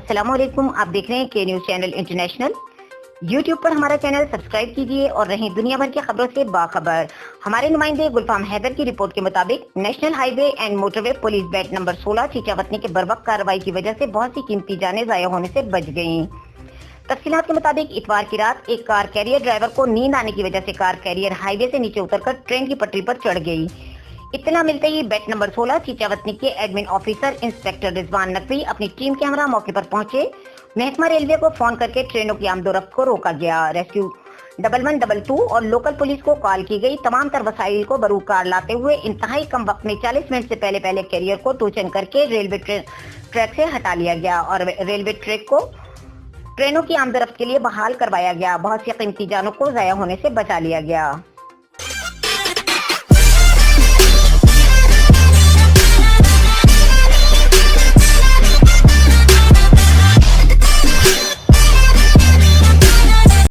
अस्सलाम वालेकुम। आप देख रहे हैं के न्यूज चैनल इंटरनेशनल। यूट्यूब पर हमारा चैनल सब्सक्राइब कीजिए और रहें दुनिया भर की खबरों से बाखबर। हमारे नुमाइंदे गुलफाम हैदर की रिपोर्ट के मुताबिक national highway and motorway police beat number 16 Chichawatni के बर्वक्त कार्रवाई की वजह से बहुत सी कीमती जानें जाया होने से बच गयी। तफसीलात के मुताबिक इतवार की रात एक कार कैरियर ड्राइवर को नींद आने की वजह से कार कैरियर हाईवे से नीचे उतरकर ट्रेन की पटरी पर चढ़ गई। इत्तला मिलते ही बेट नंबर 16 चीचावतनी के admin officer inspector Rizwan Naqvi अपनी टीम के हमरा मौके पर पहुंचे। महकमा रेलवे को फोन करके ट्रेनों की आमदोरफ्त को रोका गया। रेस्क्यू 1122 और लोकल पुलिस को कॉल की गई। तमाम तर वसाइल को बरूकार लाते हुए इंतहाई कम वक्त में 40 मिनट से पहले कैरियर को टोचन करके रेलवे ट्रैक से हटा लिया गया और रेलवे ट्रैक को ट्रेनों की आमदरफ्त के लिए बहाल करवाया गया। बहुत सी कीमती जानों को जाया होने से बचा लिया गया।